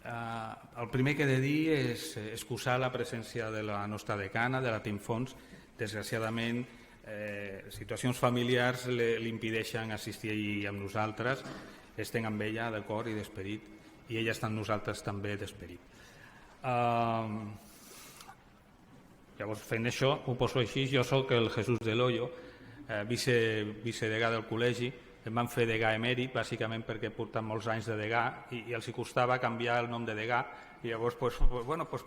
El primer que he de dir és excusar la presència de la nostra decana, de la Tim Fons. Desgraciadament, situacions familiars li impedeixen assistir amb nosaltres. Estem amb ella de cor i d'esperit, i ella està amb nosaltres també d'esperit. Llavors, fent això, ho poso així. Jo soc el Jesús del Hoyo, vicedegà del col·legi. Em van fer degà emèrit, bàsicament perquè porten molts anys de degà i els costava canviar el nom de degà, i llavors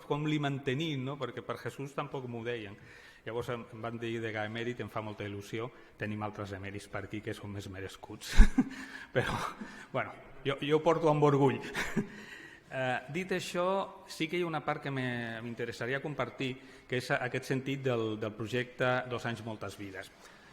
com li mantenim, no? Perquè per Jesús tampoc m'ho deien. Llavors em van dir degà emèrit, em fa molta il·lusió. Tenim altres emèrits per aquí que són més merescuts, però bueno, jo ho porto amb orgull. Dit això, sí que hi ha una part que m'interessaria compartir, que és aquest sentit del projecte 2 anys moltes vides.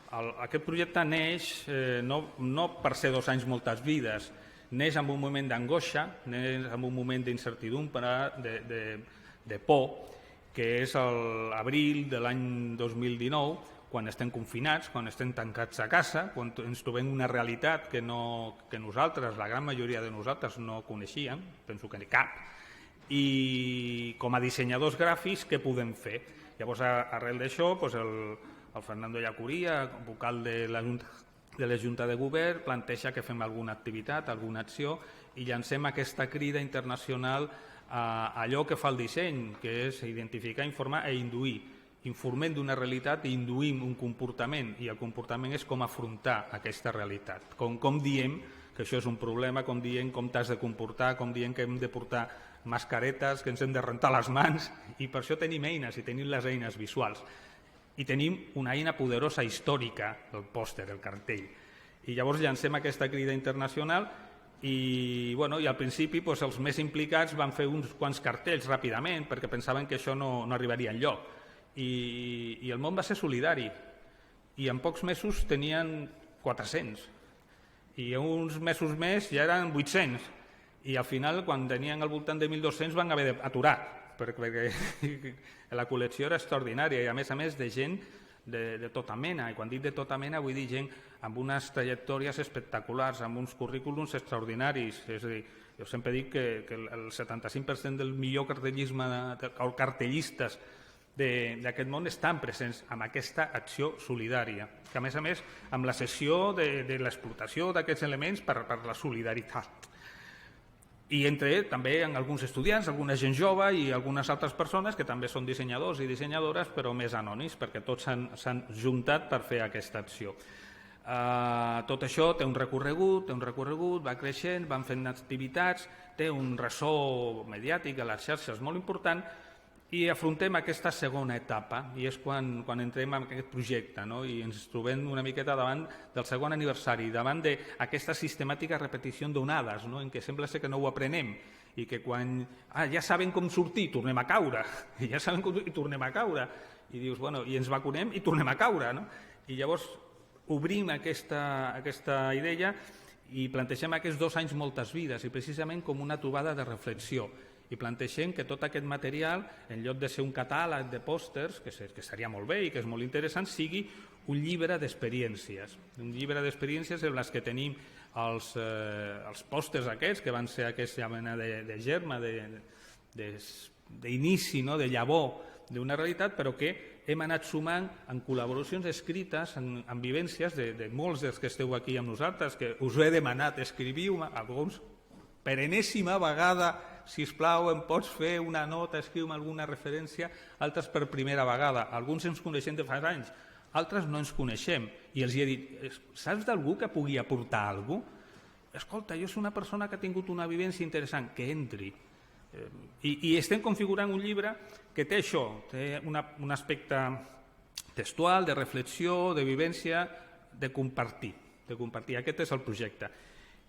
Aquest projecte neix no per ser 2 anys moltes vides, neix en un moment d'angoixa, neix en un moment d'incertidumbre, de por, que és l'abril de l'any 2019, quan estem confinats, quan estem tancats a casa, quan ens trobem una realitat que nosaltres, la gran majoria de nosaltres, no coneixíem, penso que cap, i com a dissenyadors gràfics, què podem fer? Llavors, arrel d'això, el Fernando Llacuria, vocal de la Junta de Govern, planteja que fem alguna activitat, alguna acció, i llancem aquesta crida internacional a allò que fa el disseny, que és identificar, informar i induir. Informem d'una realitat i induïm un comportament, i el comportament és com afrontar aquesta realitat. Com diem que això és un problema, com diem com t'has de comportar, com diem que hem de portar mascaretes, que ens hem de rentar les mans, i per això tenim eines, i tenim les eines visuals. I tenim una eina poderosa històrica, el pòster, el cartell. I llavors llancem aquesta crida internacional i al principi els més implicats van fer uns quants cartells ràpidament perquè pensaven que això no arribaria enlloc. I el món va ser solidari. I en pocs mesos tenien 400. I uns mesos més ja eren 800. I al final, quan tenien al voltant de 1.200, van haver d'aturar, perquè la col·lecció era extraordinària, i a més de gent de tota mena, i quan dic de tota mena vull dir gent amb unes trajectòries espectaculars, amb uns currículums extraordinaris. És a dir, jo sempre dic que el 75% del millor cartellistes d'aquest món estan presents en aquesta acció solidària, que a més amb la cessió de l'explotació d'aquests elements per la solidaritat. I entre també alguns estudiants, alguna gent jove i algunes altres persones que també són dissenyadors i dissenyadores, però més anònims, perquè tots s'han juntat per fer aquesta acció. Tot això té un recorregut, va creixent, van fent activitats, té un ressò mediàtic a les xarxes molt important, i afrontem aquesta segona etapa, i és quan entrem en aquest projecte, i ens trobem una miqueta davant del segon aniversari, davant d'aquesta sistemàtica repetició d'onades, en què sembla ser que no ho aprenem, i que quan ja saben com sortir, tornem a caure, i ja saben com sortir, i tornem a caure, i dius, i ens vacunem i tornem a caure. I llavors obrim aquesta idea i plantegem aquests 2 anys moltes vides, i precisament com una trobada de reflexió. I plantegem que tot aquest material, en lloc de ser un catàleg de pòsters, que seria molt bé i que és molt interessant, sigui un llibre d'experiències. Un llibre d'experiències en les que tenim els pòsters aquests, que van ser aquesta mena de germa, d'inici, de llavor d'una realitat, però que hem anat sumant en col·laboracions escrites, en vivències de molts dels que esteu aquí amb nosaltres, que us ho he demanat, escriviu-me, alguns per enèsima vegada, sisplau, em pots fer una nota, escriu-me alguna referència, altres per primera vegada. Alguns ens coneixem de fa anys, altres no ens coneixem. I els he dit, saps d'algú que pugui aportar alguna cosa? Escolta, jo soc una persona que ha tingut una vivència interessant, que entri. I estem configurant un llibre que té això, té un aspecte textual, de reflexió, de vivència, de compartir. Aquest és el projecte.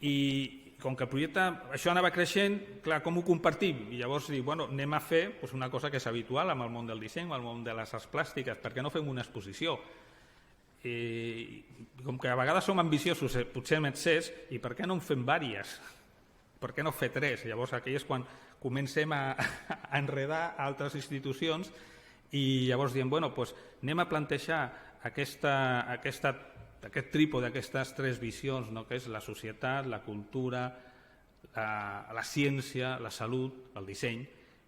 I com que el projecte, això anava creixent, clar, com ho compartim? I llavors dic, anem a fer una cosa que és habitual en el món del disseny, en el món de les arts plàstiques, per què no fem una exposició? I com que a vegades som ambiciosos, potser en excés, i per què no en fem diverses? Per què no fer 3? Llavors aquí és quan comencem a enredar altres institucions i llavors diem, anem a plantejar aquest trípode, aquestes 3 visions, que és la societat, la cultura la ciència, la salut, el disseny,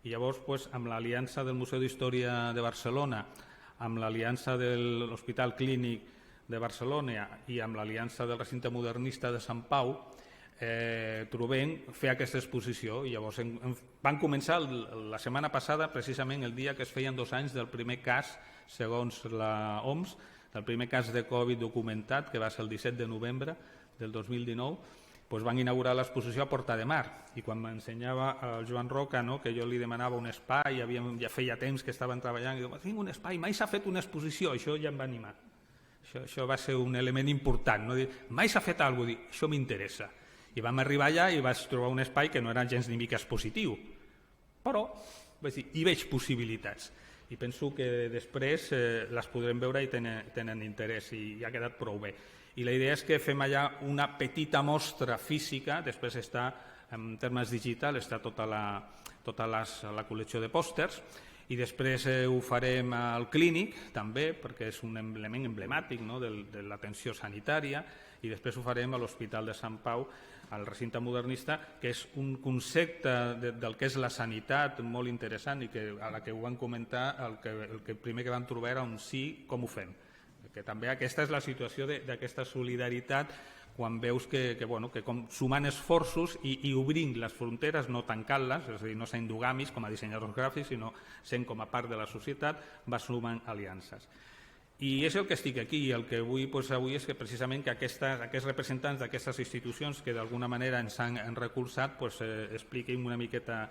i llavors amb l'aliança del Museu d'Història de Barcelona, amb l'aliança de l'Hospital Clínic de Barcelona i amb l'aliança del recinte modernista de Sant Pau, trobem fer aquesta exposició. I llavors van començar la setmana passada, precisament el dia que es feien 2 anys del primer cas, segons la OMS, del primer cas de Covid documentat, que va ser el 17 de novembre del 2019, doncs van inaugurar l'exposició a Porta de Mar. I quan m'ensenyava el Joan Roca, que jo li demanava un espai, ja feia temps que estaven treballant, i diu, tinc un espai, mai s'ha fet una exposició, això ja em va animar. Això va ser un element important, no? Mai s'ha fet alguna cosa, això m'interessa. I vam arribar allà i vaig trobar un espai que no era gens ni mica expositiu, però hi veig possibilitats. I penso que després les podrem veure i tenen interès i ha quedat prou bé. I la idea és que fem allà una petita mostra física, després està en termes digitals, està tota la col·lecció de pòsters, i després ho farem al clínic també, perquè és un element emblemàtic de l'atenció sanitària, i després ho farem a l'Hospital de Sant Pau, al recinte modernista, que és un concepte del que és la sanitat molt interessant i que a la que ho van comentar el primer que van trobar era un sí, com ho fem. Que també aquesta és la situació d'aquesta solidaritat quan veus que com sumant esforços i obrint les fronteres, no tancant-les, és a dir, no sent endogamis com a dissenyadors gràfics, sinó sent com a part de la societat, va sumant aliances. I és el que estic aquí, i el que vull avui és que precisament que aquests representants d'aquestes institucions que d'alguna manera ens han recolzat expliquin una miqueta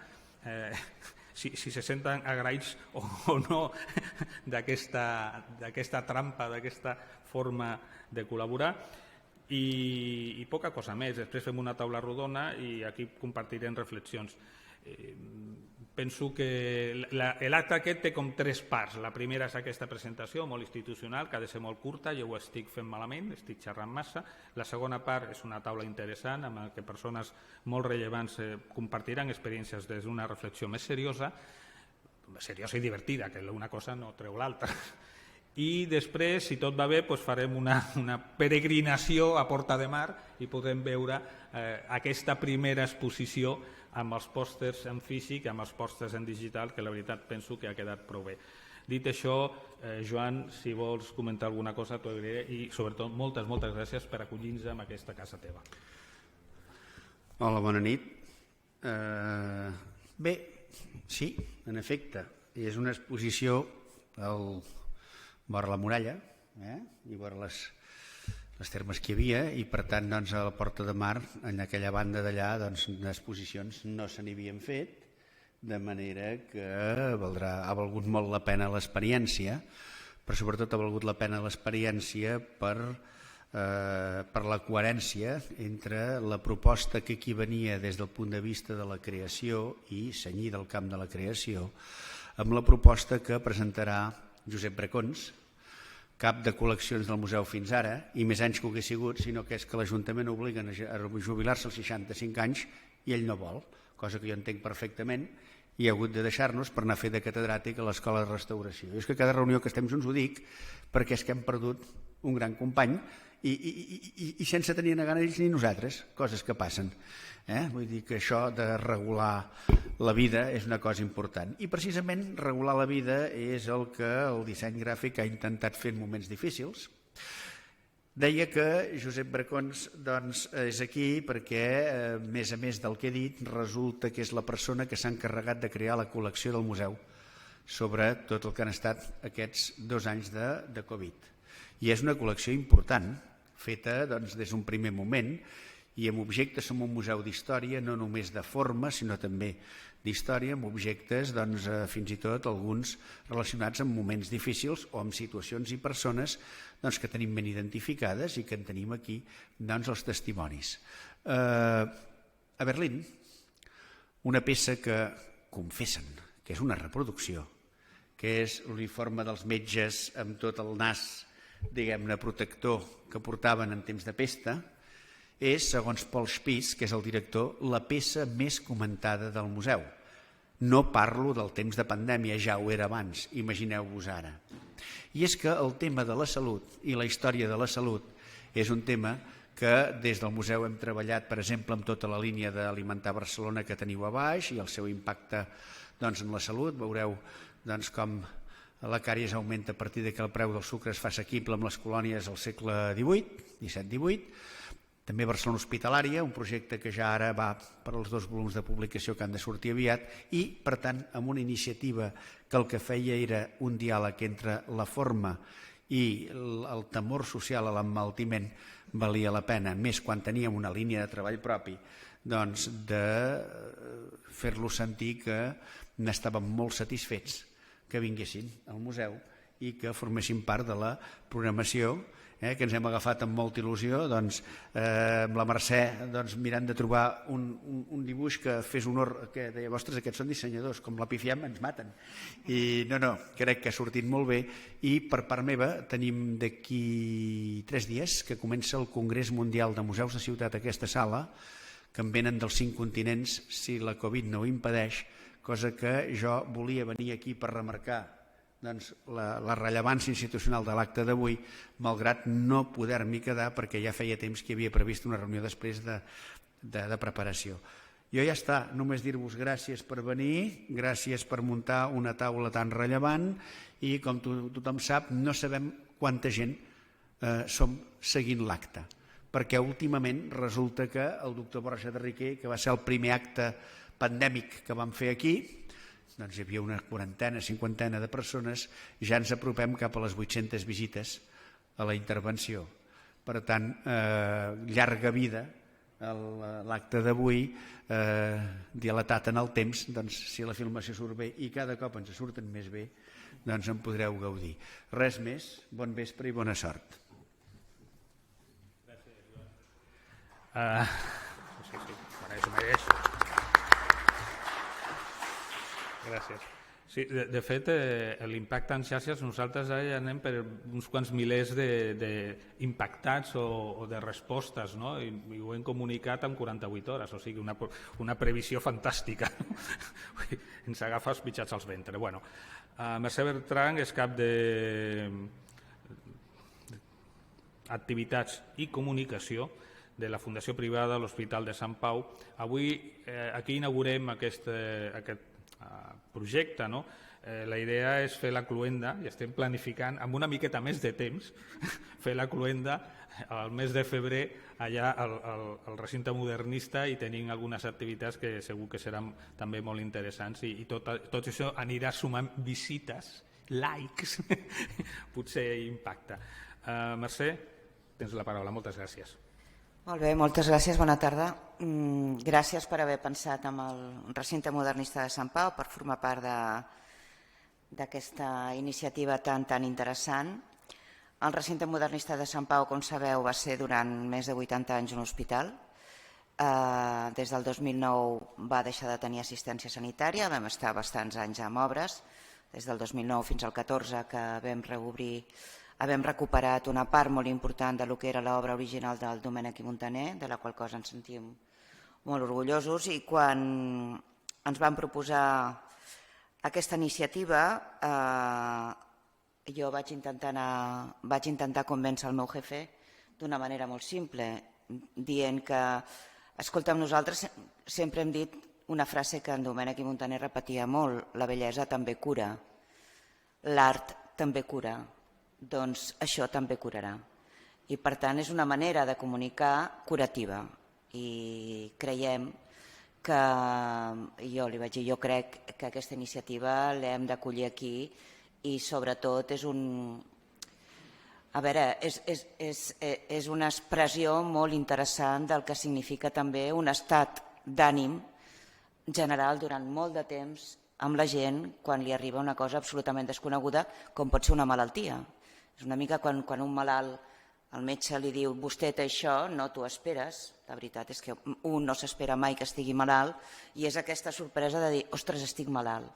si se senten agraïts o no d'aquesta trampa, d'aquesta forma de col·laborar. I poca cosa més. Després fem una taula rodona i aquí compartirem reflexions. Penso que l'acte aquest té com 3 parts. La primera és aquesta presentació molt institucional, que ha de ser molt curta, jo ho estic fent malament, estic xerrant massa. La segona part és una taula interessant amb què persones molt rellevants compartiran experiències des d'una reflexió més seriosa i divertida, que una cosa no treu l'altra. I després, si tot va bé, farem una peregrinació a Porta de Mar i podrem veure aquesta primera exposició amb els pòsters en físic, amb els pòsters en digital, que la veritat penso que ha quedat prou bé. Dit això, Joan, si vols comentar alguna cosa t'ho agrairé i sobretot moltes gràcies per acollir-nos en aquesta casa teva. Hola, bona nit. Bé, sí, en efecte, és una exposició vora la muralla i vora les termes que hi havia, i per tant a la Porta de Mar, en aquella banda d'allà, exposicions no se n'havien fet, de manera que ha valgut molt la pena l'experiència, però sobretot ha valgut la pena l'experiència per la coherència entre la proposta que aquí venia des del punt de vista de la creació i cenyir del camp de la creació, amb la proposta que presentarà Josep Bracons, cap de col·leccions del museu fins ara, i més anys que ho hagués sigut, sinó que és que l'Ajuntament obliguen a jubilar-se als 65 anys i ell no vol, cosa que jo entenc perfectament, i ha hagut de deixar-nos per anar a fer de catedràtic a l'Escola de Restauració. I és que cada reunió que estem junts ho dic perquè és que hem perdut un gran company i sense tenir a gana ells ni nosaltres, coses que passen. Vull dir que això de regular la vida és una cosa important. I precisament regular la vida és el que el disseny gràfic ha intentat fer en moments difícils. Deia que Josep Bracons és aquí perquè, a més del que he dit, resulta que és la persona que s'ha encarregat de crear la col·lecció del museu sobre tot el que han estat aquests 2 anys de Covid. I és una col·lecció important, feta des d'un primer moment, i amb objectes som un museu d'història, no només de forma, sinó també d'història, amb objectes fins i tot alguns relacionats amb moments difícils o amb situacions i persones que tenim ben identificades i que en tenim aquí els testimonis. A Berlín, una peça que confessen que és una reproducció, que és l'uniforme dels metges amb tot el nas, diguem-ne, protector que portaven en temps de pesta, és, segons Paul Spies, que és el director, la peça més comentada del museu. No parlo del temps de pandèmia, ja ho era abans, imagineu-vos ara. I és que el tema de la salut i la història de la salut és un tema que des del museu hem treballat, per exemple, amb tota la línia d'Alimentar Barcelona que teniu a baix i el seu impacte en la salut. Veureu com la càries augmenta a partir que el preu del sucre es fa assequible amb les colònies al segle XVII. També Barcelona Hospitalària, un projecte que ja ara va per als 2 volums de publicació que han de sortir aviat i, per tant, amb una iniciativa que el que feia era un diàleg entre la forma i el temor social a l'emmaltiment, valia la pena, més quan teníem una línia de treball propi, de fer-los sentir que n'estàvem molt satisfets que vinguessin al museu i que formessin part de la programació, que ens hem agafat amb molta il·lusió, amb la Mercè mirant de trobar un dibuix que fes honor, que deia, ostres, aquests són dissenyadors, com la pifiem ens maten. I no, crec que ha sortit molt bé i per part meva tenim d'aquí 3 dies que comença el Congrés Mundial de Museus de Ciutat a aquesta sala, que en venen dels 5 continents si la Covid no ho impedeix, cosa que jo volia venir aquí per remarcar la rellevància institucional de l'acte d'avui, malgrat no poder-m'hi quedar perquè ja feia temps que hi havia previst una reunió després de preparació. Jo ja està, només dir-vos gràcies per venir, gràcies per muntar una taula tan rellevant i, com tothom sap, no sabem quanta gent som seguint l'acte, perquè últimament resulta que el doctor Borja de Riquer, que va ser el primer acte pandèmic que vam fer aquí, hi havia una 40, 50 de persones, ja ens apropem cap a les 800 visites a la intervenció. Per tant, llarga vida l'acte d'avui, dilatat en el temps, si la filmació surt bé i cada cop ens surten més bé, en podreu gaudir. Res més, bon vespre i bona sort. Gràcies. Sí, de fet, l'impacte en xarxes, nosaltres ara anem per uns quants milers d'impactats o de respostes, no? I ho hem comunicat en 48 hores, o sigui, una previsió fantàstica. Ens agafa els pitjats als ventre. Bueno, Mercè Bertran és cap d'activitats i comunicació de la Fundació Privada de l'Hospital de Sant Pau. Avui aquí inaugurem aquest projecte, no? La idea és fer la cloenda i estem planificant amb una miqueta més de temps fer la cloenda al mes de febrer allà al recinte modernista i tenim algunes activitats que segur que seran també molt interessants i tot això anirà sumant visites, likes, potser impacte. Mercè, tens la paraula. Moltes gràcies. Molt bé, moltes gràcies, bona tarda. Gràcies per haver pensat en el recinte modernista de Sant Pau, per formar part d'aquesta iniciativa tan interessant. El recinte modernista de Sant Pau, com sabeu, va ser durant més de 80 anys un hospital. Des del 2009 va deixar de tenir assistència sanitària, vam estar bastants anys amb obres, des del 2009 fins al 14 que vam reobrir. Havem recuperat una part molt important del que era l'obra original del Domènec i Montaner, de la qual cosa ens sentim molt orgullosos, i quan ens van proposar aquesta iniciativa jo vaig intentar convèncer el meu jefe d'una manera molt simple, dient que, escolta'm, nosaltres sempre hem dit una frase que en Domènec i Montaner repetia molt: la bellesa també cura, l'art també cura. Doncs això també curarà. I per tant és una manera de comunicar curativa i creiem que, jo li vaig dir, jo crec que aquesta iniciativa l'hem d'acollir aquí i sobretot és és una expressió molt interessant del que significa també un estat d'ànim general durant molt de temps amb la gent quan li arriba una cosa absolutament desconeguda com pot ser una malaltia. És una mica quan un malalt, el metge li diu vostè té això, no t'ho esperes. La veritat és que un no s'espera mai que estigui malalt i és aquesta sorpresa de dir, ostres, estic malalt.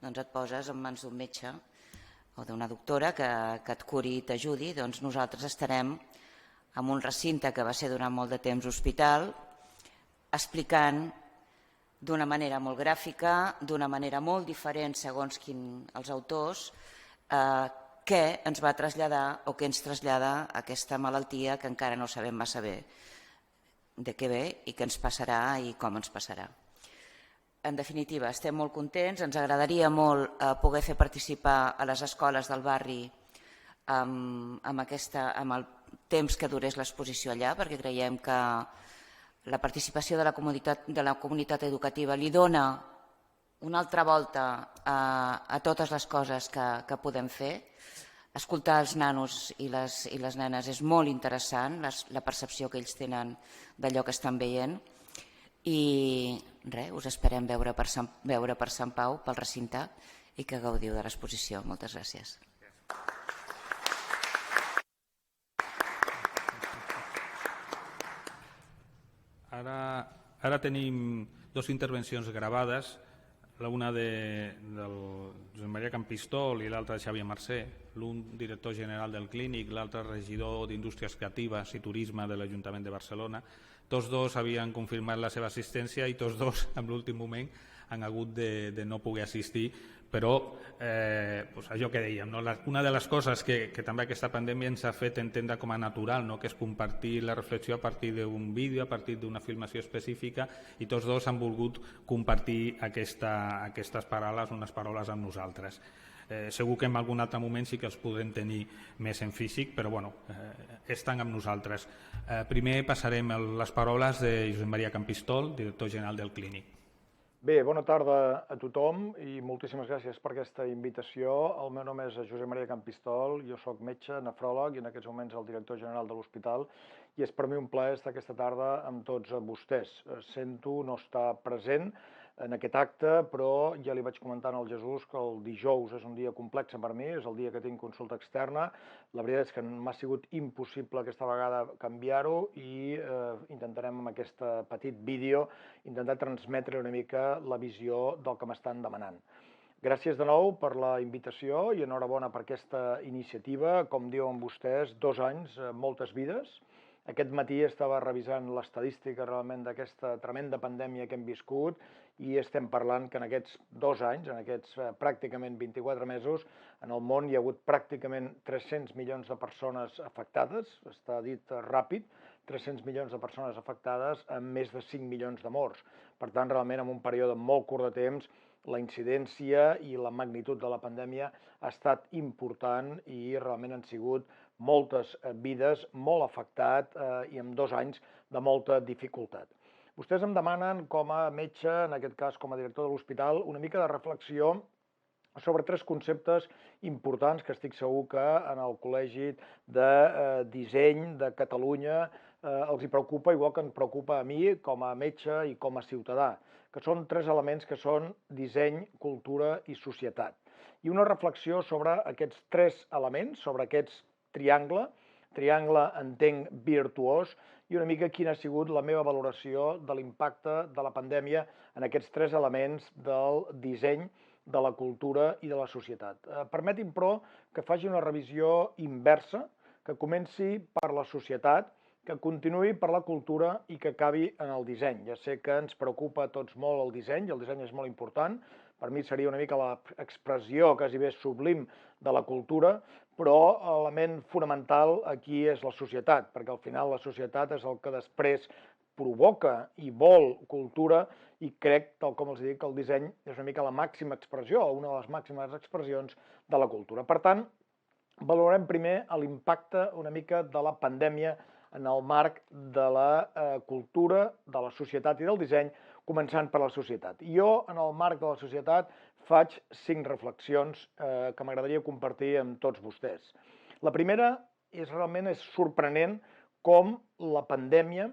Doncs et poses en mans d'un metge o d'una doctora que et curi i t'ajudi. Doncs nosaltres estarem en un recinte que va ser durant molt de temps hospital, explicant d'una manera molt gràfica, d'una manera molt diferent segons els autors, què ens va traslladar o què ens trasllada aquesta malaltia que encara no sabem massa bé de què ve i què ens passarà i com ens passarà. En definitiva, estem molt contents, ens agradaria molt poder fer participar a les escoles del barri amb el temps que durés l'exposició allà, perquè creiem que la participació de la comunitat educativa li dona una altra volta a totes les coses que podem fer. Escoltar els nanos i les nenes és molt interessant, la percepció que ells tenen d'allò que estan veient. I res, us esperem veure per Sant Pau, pel recinte, i que gaudiu de l'exposició. Moltes gràcies. Ara tenim dues intervencions gravades, l'una del Josep Maria Campistol i l'altra de Xavier Mercè, l'un director general del Clínic, l'altre regidor d'Indústries Creatives i Turisme de l'Ajuntament de Barcelona. Tots dos havien confirmat la seva assistència i tots dos, en l'últim moment, han hagut de no poder assistir, però allò que dèiem, una de les coses que també aquesta pandèmia ens ha fet entendre com a natural, que és compartir la reflexió a partir d'un vídeo, a partir d'una filmació específica, i tots dos han volgut compartir aquestes paraules, unes paraules amb nosaltres. Segur que en algun altre moment sí que els podem tenir més en físic, però estan amb nosaltres. Primer passarem les paraules de Josep Maria Campistol, director general del Clínic. Bé, bona tarda a tothom i moltíssimes gràcies per aquesta invitació. El meu nom és Josep Maria Campistol, jo soc metge, nefròleg i en aquests moments el director general de l'hospital, i és per mi un plaer estar aquesta tarda amb tots vostès. Sento no estar present en aquest acte, però ja li vaig comentar al Jesús que el dijous és un dia complex per mi, és el dia que tinc consulta externa. La veritat és que m'ha sigut impossible aquesta vegada canviar-ho i intentarem amb aquest petit vídeo intentar transmetre una mica la visió del que m'estan demanant. Gràcies de nou per la invitació i enhorabona per aquesta iniciativa. Com diuen vostès, 2 anys, moltes vides. Aquest matí estava revisant l'estadística realment d'aquesta tremenda pandèmia que hem viscut i estem parlant que en aquests 2 anys, en aquests pràcticament 24 mesos, en el món hi ha hagut pràcticament 300 milions de persones afectades, està dit ràpid, 300 milions de persones afectades amb més de 5 milions de morts. Per tant, realment, en un període molt curt de temps, la incidència i la magnitud de la pandèmia ha estat important i realment han sigut moltes vides, molt afectat i en 2 anys de molta dificultat. Vostès em demanen com a metge, en aquest cas com a director de l'hospital, una mica de reflexió sobre 3 conceptes importants que estic segur que en el Col·legi de Disseny de Catalunya els hi preocupa, igual que em preocupa a mi com a metge i com a ciutadà, que són 3 elements que són disseny, cultura i societat. I una reflexió sobre aquests 3 elements, sobre aquests triangle entenc virtuós, i una mica quina ha sigut la meva valoració de l'impacte de la pandèmia en aquests 3 elements del disseny, de la cultura i de la societat. Permeti'm, però, que faci una revisió inversa, que comenci per la societat, que continuï per la cultura i que acabi en el disseny. Ja sé que ens preocupa a tots molt el disseny, i el disseny és molt important. Per mi seria una mica l'expressió quasi bé sublim de la cultura, però l'element fonamental aquí és la societat, perquè al final la societat és el que després provoca i vol cultura, i crec, tal com els dic, que el disseny és una mica la màxima expressió, o una de les màximes expressions de la cultura. Per tant, valorem primer l'impacte una mica de la pandèmia en el marc de la cultura, de la societat i del disseny, començant per la societat. Jo, en el marc de la societat, faig 5 reflexions que m'agradaria compartir amb tots vostès. La primera realment és sorprenent com la pandèmia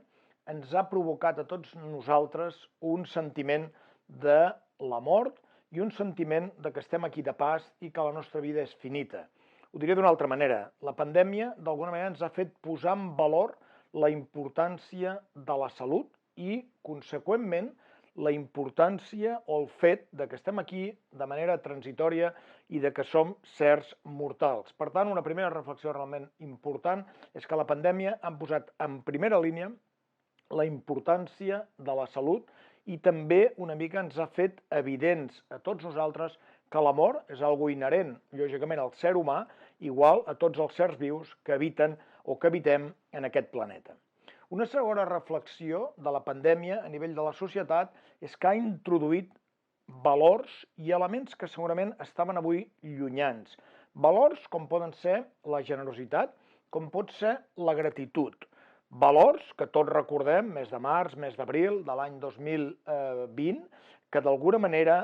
ens ha provocat a tots nosaltres un sentiment de la mort i un sentiment de que estem aquí de pas i que la nostra vida és finita. Ho diré d'una altra manera. La pandèmia, d'alguna manera, ens ha fet posar en valor la importància de la salut i, conseqüentment, la importància o el fet de que estem aquí de manera transitòria i de que som certs mortals. Per tant, una primera reflexió realment important és que la pandèmia ha posat en primera línia la importància de la salut i també una mica ens ha fet evidents a tots nosaltres que la mort és algo inherent, lògicament, al ser humà igual a tots els sers vius que habiten o que habitem en aquest planeta. Una segona reflexió de la pandèmia a nivell de la societat és que ha introduït valors i elements que segurament estaven avui llunyans. Valors com poden ser la generositat, com pot ser la gratitud. Valors que tots recordem, mes de març, mes d'abril de l'any 2020, que d'alguna manera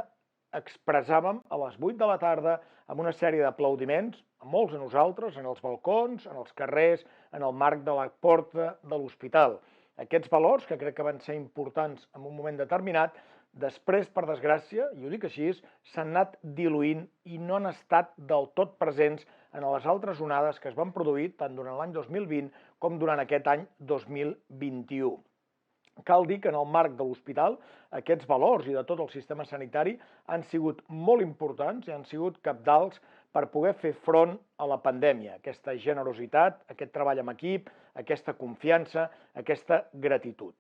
expressàvem a les 8 de la tarda amb una sèrie d'aplaudiments, a molts de nosaltres, en els balcons, en els carrers, en el marc de la porta de l'hospital. Aquests valors, que crec que van ser importants en un moment determinat, després, per desgràcia, i ho dic així, s'han anat diluint i no han estat del tot presents en les altres onades que es van produir tant durant l'any 2020 com durant aquest any 2021. Cal dir que en el marc de l'hospital aquests valors i de tot el sistema sanitari han sigut molt importants i han sigut cabdals per poder fer front a la pandèmia. Aquesta generositat, aquest treball en equip, aquesta confiança, aquesta gratitud.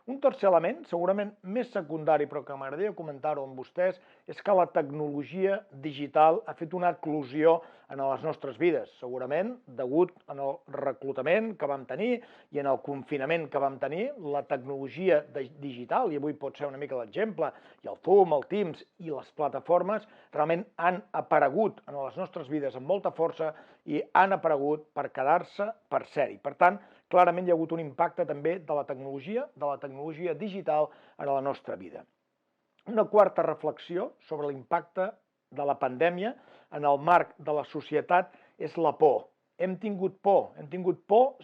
Un tercer element, segurament més secundari, però que m'agradaria comentar-ho amb vostès, és que la tecnologia digital ha fet una eclosió en les nostres vides, segurament degut al reclutament que vam tenir i en el confinament que vam tenir, la tecnologia digital, i avui pot ser una mica l'exemple, i el Zoom, el Teams i les plataformes realment han aparegut en les nostres vides amb molta força i han aparegut per quedar-se per ser-hi. Per tant, clarament hi ha hagut un impacte també de la tecnologia digital en la nostra vida. Una quarta reflexió sobre l'impacte de la pandèmia en el marc de la societat és la por. Hem tingut por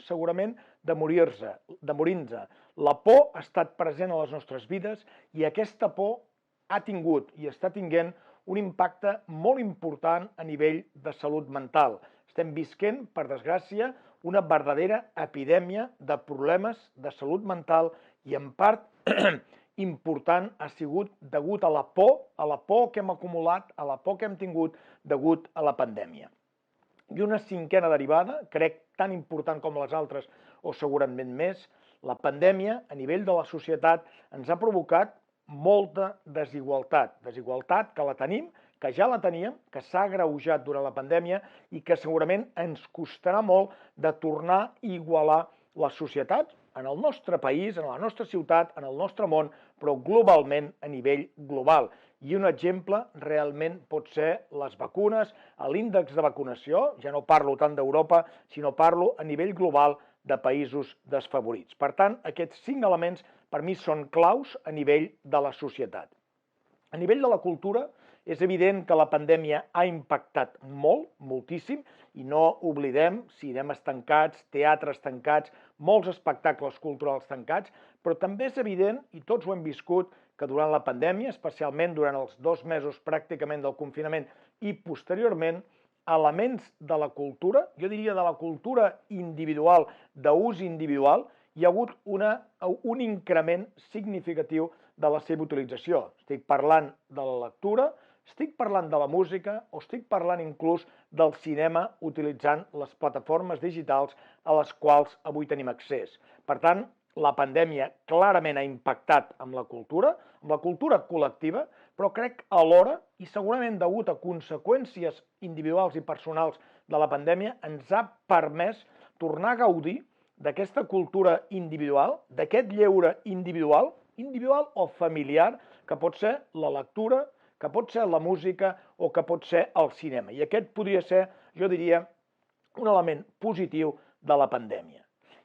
segurament de morir-nos. La por ha estat present a les nostres vides i aquesta por ha tingut i està tinguent un impacte molt important a nivell de salut mental. Estem visquent, per desgràcia, una verdadera epidèmia de problemes de salut mental i en part important ha sigut degut a la por que hem acumulat, a la por que hem tingut degut a la pandèmia. I una cinquena derivada, crec tan important com les altres o segurament més, la pandèmia a nivell de la societat ens ha provocat molta desigualtat que la tenim, que ja la teníem, que s'ha agreujat durant la pandèmia i que segurament ens costarà molt de tornar a igualar les societats en el nostre país, en la nostra ciutat, en el nostre món, però globalment a nivell global. I un exemple realment pot ser les vacunes, l'índex de vacunació, ja no parlo tant d'Europa, sinó parlo a nivell global de països desfavorits. Per tant, aquests 5 elements per mi són claus a nivell de la societat. A nivell de la cultura, és evident que la pandèmia ha impactat moltíssim, i no oblidem cinemes tancats, teatres tancats, molts espectacles culturals tancats, però també és evident, i tots ho hem viscut, que durant la pandèmia, especialment durant els 2 mesos pràcticament del confinament i posteriorment, elements de la cultura, jo diria de la cultura individual, d'ús individual, hi ha hagut un increment significatiu de la seva utilització. Estic parlant de la lectura, estic parlant de la música o estic parlant inclús del cinema utilitzant les plataformes digitals a les quals avui tenim accés. Per tant, la pandèmia clarament ha impactat amb la cultura col·lectiva, però crec alhora, i segurament degut a conseqüències individuals i personals de la pandèmia, ens ha permès tornar a gaudir d'aquesta cultura individual, d'aquest lleure individual o familiar, que pot ser la lectura, que pot ser la música o que pot ser el cinema. I aquest podria ser, jo diria, un element positiu de la pandèmia.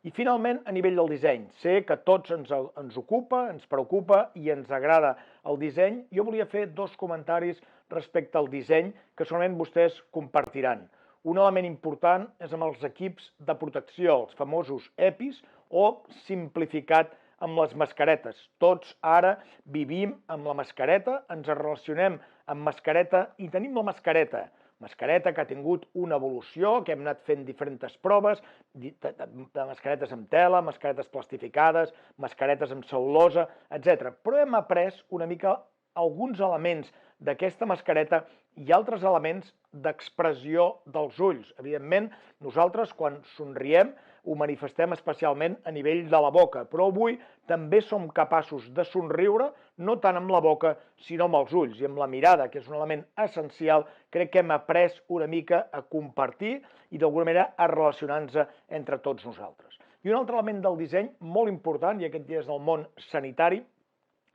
I finalment, a nivell del disseny, sé que a tots ens ocupa, ens preocupa i ens agrada el disseny. Jo volia fer 2 comentaris respecte al disseny que segurament vostès compartiran. Un element important és amb els equips de protecció, els famosos EPIs, o simplificat amb les mascaretes. Tots ara vivim amb la mascareta, ens relacionem amb mascareta i tenim la mascareta que ha tingut una evolució, que hem anat fent diferents proves, de mascaretes amb tela, mascaretes plastificades, mascaretes amb cel·lulosa, etc. Però hem après una mica alguns elements d'aquesta mascareta i altres elements d'expressió dels ulls. Evidentment, nosaltres quan somriem ho manifestem especialment a nivell de la boca, però avui també som capaços de somriure, no tant amb la boca, sinó amb els ulls i amb la mirada, que és un element essencial. Crec que hem après una mica a compartir i d'alguna manera a relacionar-nos entre tots nosaltres. I un altre element del disseny molt important, i aquest dia és del món sanitari,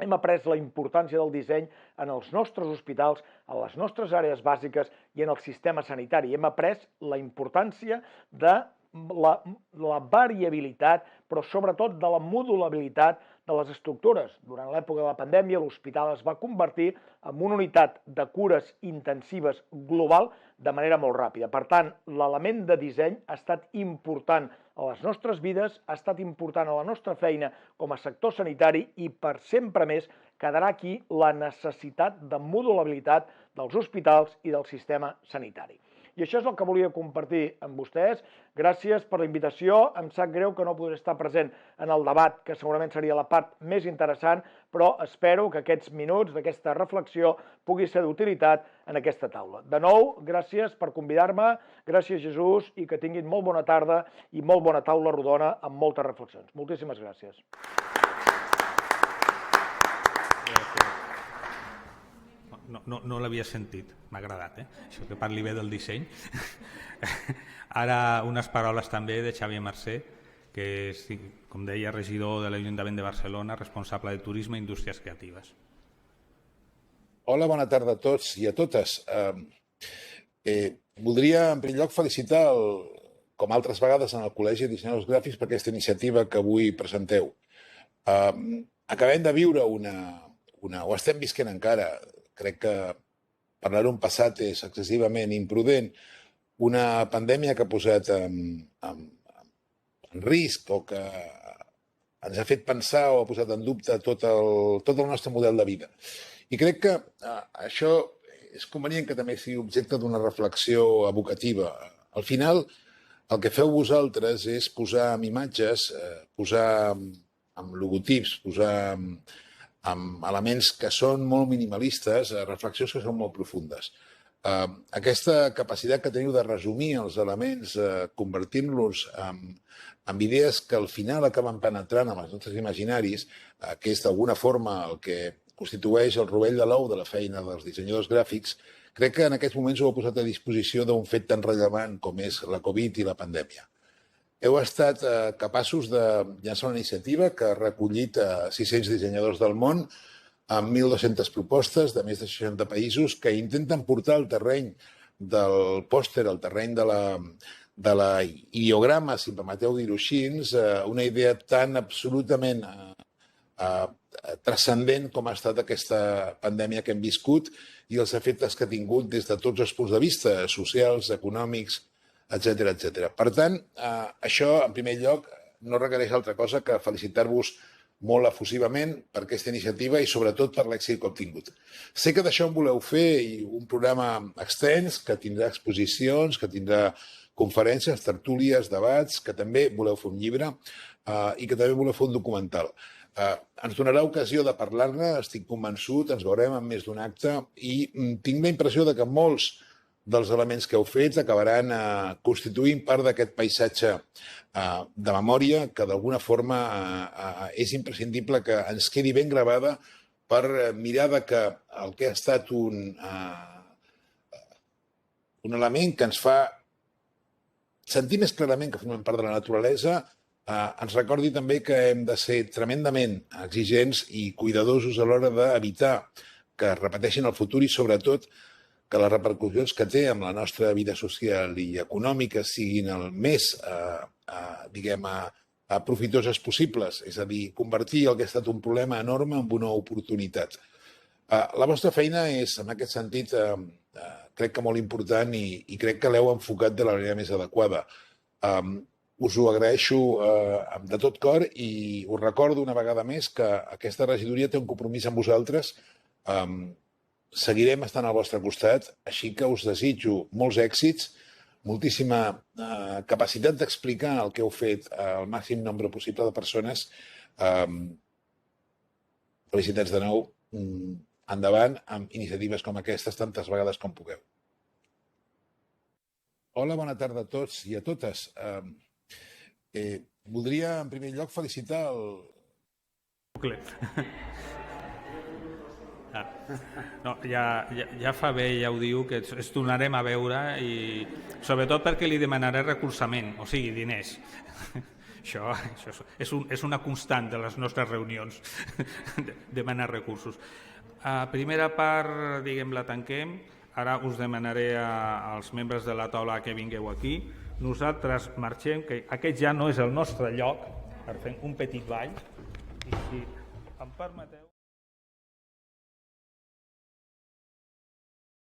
hem après la importància del disseny en els nostres hospitals, a les nostres àrees bàsiques i en el sistema sanitari. Hem après la importància de la variabilitat, però sobretot de la modulabilitat de les estructures. Durant l'època de la pandèmia, l'hospital es va convertir en una unitat de cures intensives global de manera molt ràpida. Per tant, l'element de disseny ha estat important a les nostres vides, ha estat important a la nostra feina com a sector sanitari i per sempre més quedarà aquí la necessitat de modulabilitat dels hospitals i del sistema sanitari. I això és el que volia compartir amb vostès. Gràcies per la invitació. Em sap greu que no podré estar present en el debat, que segurament seria la part més interessant, però espero que aquests minuts d'aquesta reflexió pugui ser d'utilitat en aquesta taula. De nou, gràcies per convidar-me, gràcies Jesús, i que tinguin molt bona tarda i molt bona taula rodona amb moltes reflexions. Moltíssimes gràcies. No l'havia sentit, m'ha agradat, això que parli bé del disseny. Ara unes paraules també de Xavier Mercè, que és, com deia, regidor de l'Ajuntament de Barcelona, responsable de Turisme i Indústries Creatives. Hola, bona tarda a tots i a totes. Voldria, en primer lloc, felicitar, com altres vegades en el Col·legi de Dissenyadors Gràfics, per aquesta iniciativa que avui presenteu. Acabem de viure o estem visquent encara, crec que parlar un passat és excessivament imprudent, una pandèmia que ha posat en risc o que ens ha fet pensar o ha posat en dubte tot el nostre model de vida. I crec que això és convenient que també sigui objecte d'una reflexió evocativa. Al final, el que feu vosaltres és posar amb imatges, posar amb logotips, posar amb elements que són molt minimalistes, reflexions que són molt profundes. Aquesta capacitat que teniu de resumir els elements, convertint-los en idees que al final acaben penetrant en els nostres imaginaris, que és d'alguna forma el que constitueix el rovell de l'ou de la feina dels dissenyadors gràfics, crec que en aquests moments ho heu posat a disposició d'un fet tan rellevant com és la Covid i la pandèmia. Heu estat capaços de llançar una iniciativa que ha recollit 600 dissenyadors del món amb 1.200 propostes de més de 60 països que intenten portar al terreny del pòster, al terreny de la ideograma, si em permeteu dir-ho així, una idea tan absolutament transcendent com ha estat aquesta pandèmia que hem viscut i els efectes que ha tingut des de tots els punts de vista, socials, econòmics, etc. Per tant, això, en primer lloc, no requereix altra cosa que felicitar-vos molt efusivament per aquesta iniciativa i sobretot per l'èxit que heu obtingut. Sé que d'això en voleu fer un programa extens, que tindrà exposicions, que tindrà conferències, tertúlies, debats, que també voleu fer un llibre i que també voleu fer un documental. Ens donarà ocasió de parlar-ne, estic convençut, ens veurem en més d'un acte i tinc la impressió que molts dels elements que heu fet acabaran constituint part d'aquest paisatge de memòria que d'alguna forma és imprescindible que ens quedi ben gravada per mirar que el que ha estat un element que ens fa sentir més clarament que formem part de la naturalesa, ens recordi també que hem de ser tremendament exigents i cuidadosos a l'hora d'evitar que es repeteixin el futur i sobretot que les repercussions que té amb la nostra vida social i econòmica siguin el més, profitoses possibles, és a dir, convertir el que ha estat un problema enorme en una oportunitat. La vostra feina és, en aquest sentit, crec que molt important i crec que l'heu enfocat de la manera més adequada. Us ho agraeixo de tot cor i us recordo una vegada més que aquesta regidoria té un compromís amb vosaltres. Seguirem estant al vostre costat, així que us desitjo molts èxits, moltíssima capacitat d'explicar el que heu fet al màxim nombre possible de persones. Felicitats de nou, endavant amb iniciatives com aquestes tantes vegades com pugueu. Hola, bona tarda a tots i a totes. Voldria, en primer lloc, felicitar el... No, ja fa bé, ja ho diu, que ens tornarem a veure i sobretot perquè li demanaré recolzament, o sigui, diners. Això és una constant de les nostres reunions, demanar recursos. Primera part, diguem, la tanquem. Ara us demanaré als membres de la taula que vingueu aquí. Nosaltres marxem, que aquest ja no és el nostre lloc, per fer un petit ball. I si em permeteu...